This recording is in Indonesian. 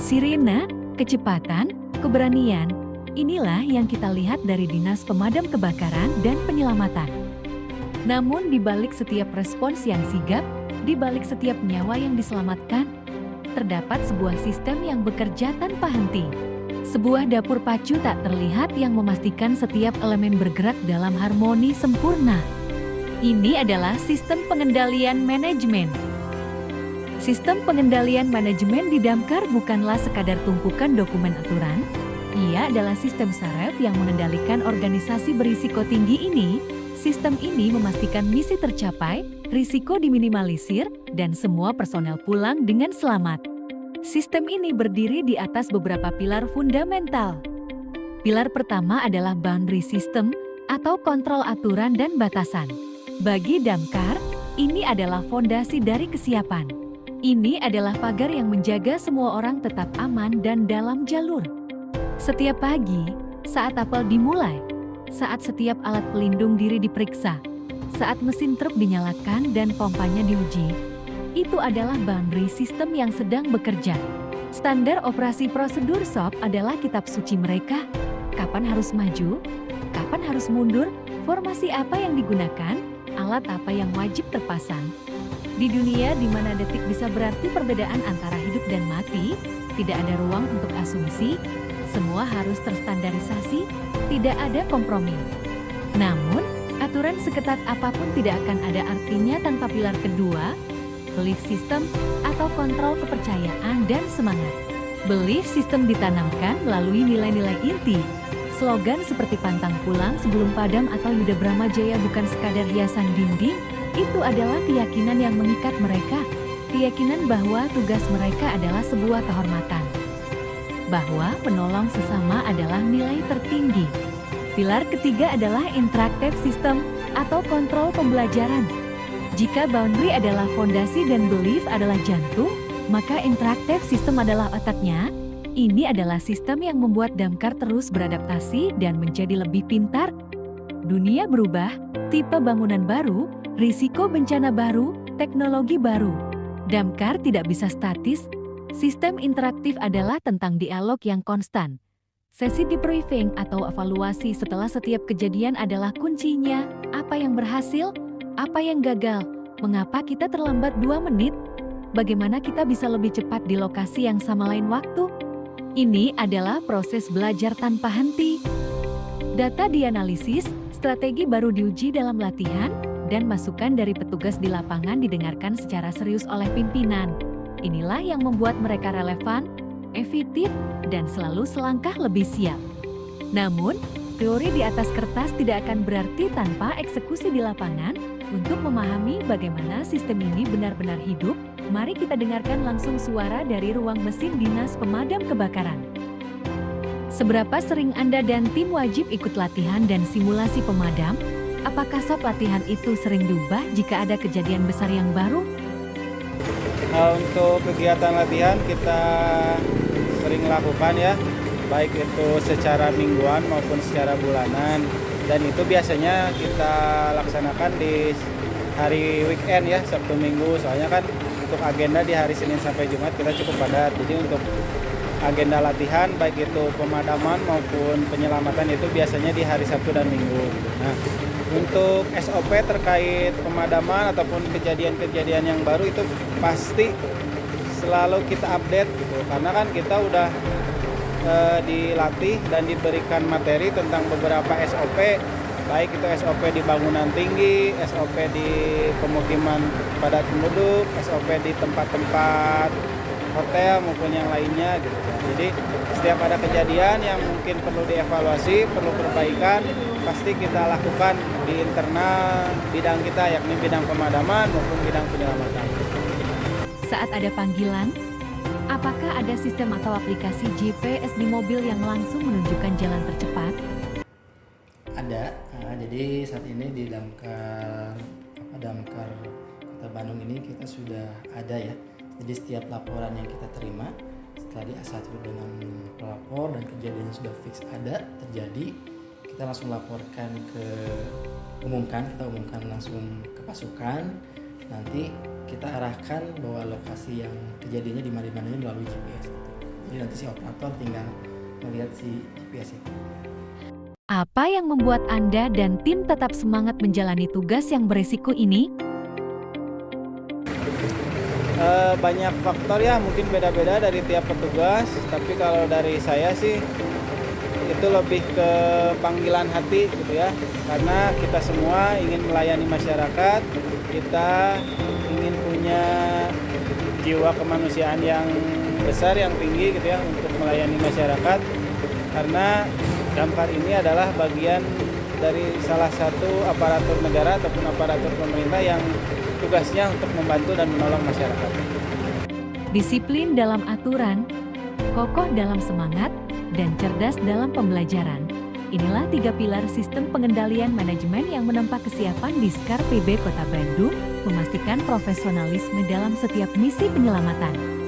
Sirine, kecepatan, keberanian, inilah yang kita lihat dari Dinas Pemadam Kebakaran dan Penyelamatan. Namun di balik setiap respons yang sigap, di balik setiap nyawa yang diselamatkan, terdapat sebuah sistem yang bekerja tanpa henti. Sebuah dapur pacu tak terlihat yang memastikan setiap elemen bergerak dalam harmoni sempurna. Ini adalah sistem pengendalian manajemen. Sistem pengendalian manajemen di Damkar bukanlah sekadar tumpukan dokumen aturan. Ia adalah sistem saraf yang mengendalikan organisasi berisiko tinggi ini. Sistem ini memastikan misi tercapai, risiko diminimalisir, dan semua personel pulang dengan selamat. Sistem ini berdiri di atas beberapa pilar fundamental. Pilar pertama adalah boundary system atau kontrol aturan dan batasan. Bagi Damkar, ini adalah fondasi dari kesiapan. Ini adalah pagar yang menjaga semua orang tetap aman dan dalam jalur. Setiap pagi, saat apel dimulai, saat setiap alat pelindung diri diperiksa, saat mesin truk dinyalakan dan pompanya diuji, itu adalah boundary system yang sedang bekerja. Standar operasi prosedur SOP adalah kitab suci mereka. Kapan harus maju, kapan harus mundur, formasi apa yang digunakan, alat apa yang wajib terpasang. Di dunia di mana detik bisa berarti perbedaan antara hidup dan mati, tidak ada ruang untuk asumsi, semua harus terstandarisasi, tidak ada kompromi. Namun, aturan seketat apapun tidak akan ada artinya tanpa pilar kedua, belief system atau kontrol kepercayaan dan semangat. Belief system ditanamkan melalui nilai-nilai inti. Slogan seperti pantang pulang sebelum padam atau Yuda Brahma Jaya bukan sekadar hiasan dinding, itu adalah keyakinan yang mengikat mereka. Keyakinan bahwa tugas mereka adalah sebuah kehormatan. Bahwa menolong sesama adalah nilai tertinggi. Pilar ketiga adalah interactive system atau kontrol pembelajaran. Jika boundary adalah fondasi dan belief adalah jantung, maka interactive system adalah otaknya. Ini adalah sistem yang membuat Damkar terus beradaptasi dan menjadi lebih pintar. Dunia berubah, tipe bangunan baru, risiko bencana baru, teknologi baru. Damkar tidak bisa statis. Sistem interaktif adalah tentang dialog yang konstan. Sesi debriefing atau evaluasi setelah setiap kejadian adalah kuncinya. Apa yang berhasil? Apa yang gagal? Mengapa kita terlambat 2 menit? Bagaimana kita bisa lebih cepat di lokasi yang sama lain waktu? Ini adalah proses belajar tanpa henti. Data dianalisis, strategi baru diuji dalam latihan, dan masukan dari petugas di lapangan didengarkan secara serius oleh pimpinan. Inilah yang membuat mereka relevan, efektif, dan selalu selangkah lebih siap. Namun, teori di atas kertas tidak akan berarti tanpa eksekusi di lapangan. Untuk memahami bagaimana sistem ini benar-benar hidup, mari kita dengarkan langsung suara dari ruang mesin Dinas Pemadam Kebakaran. Seberapa sering Anda dan tim wajib ikut latihan dan simulasi pemadam? Apakah SOP latihan itu sering diubah jika ada kejadian besar yang baru? Untuk kegiatan latihan kita sering lakukan ya, baik itu secara mingguan maupun secara bulanan. Dan itu biasanya kita laksanakan di hari weekend ya, Sabtu Minggu. Soalnya kan untuk agenda di hari Senin sampai Jumat kita cukup padat. Jadi untuk agenda latihan baik itu pemadaman maupun penyelamatan itu biasanya di hari Sabtu dan Minggu. Nah, untuk SOP terkait pemadaman ataupun kejadian-kejadian yang baru itu pasti selalu kita update gitu. Karena kan kita udah dilatih dan diberikan materi tentang beberapa SOP, baik itu SOP di bangunan tinggi, SOP di pemukiman padat penduduk, SOP di tempat-tempat hotel maupun yang lainnya gitu. Jadi setiap ada kejadian yang mungkin perlu dievaluasi, perlu perbaikan, pasti kita lakukan di internal bidang kita, yakni bidang pemadaman maupun bidang penyelamatan. Saat ada panggilan, apakah ada sistem atau aplikasi GPS di mobil yang langsung menunjukkan jalan tercepat? Ada, jadi saat ini di Damkar Kota Bandung ini kita sudah ada ya. Jadi setiap laporan yang kita terima setelah di-A1 dengan pelapor dan kejadian sudah fix ada terjadi, kita langsung laporkan kita umumkan langsung ke pasukan. Nanti kita arahkan bahwa lokasi yang kejadiannya di mana-mana melalui GPS. Jadi nanti si operator tinggal melihat si GPS itu. Apa yang membuat Anda dan tim tetap semangat menjalani tugas yang beresiko ini? Banyak faktor ya, mungkin beda-beda dari tiap petugas, tapi kalau dari saya sih itu lebih ke panggilan hati gitu ya, karena kita semua ingin melayani masyarakat, kita ingin punya jiwa kemanusiaan yang besar, yang tinggi gitu ya untuk melayani masyarakat, karena Damkar ini adalah bagian dari salah satu aparatur negara ataupun aparatur pemerintah yang tugasnya untuk membantu dan menolong masyarakat. Disiplin dalam aturan, kokoh dalam semangat, dan cerdas dalam pembelajaran. Inilah 3 pilar sistem pengendalian manajemen yang menempa kesiapan Diskar PB Kota Bandung, memastikan profesionalisme dalam setiap misi penyelamatan.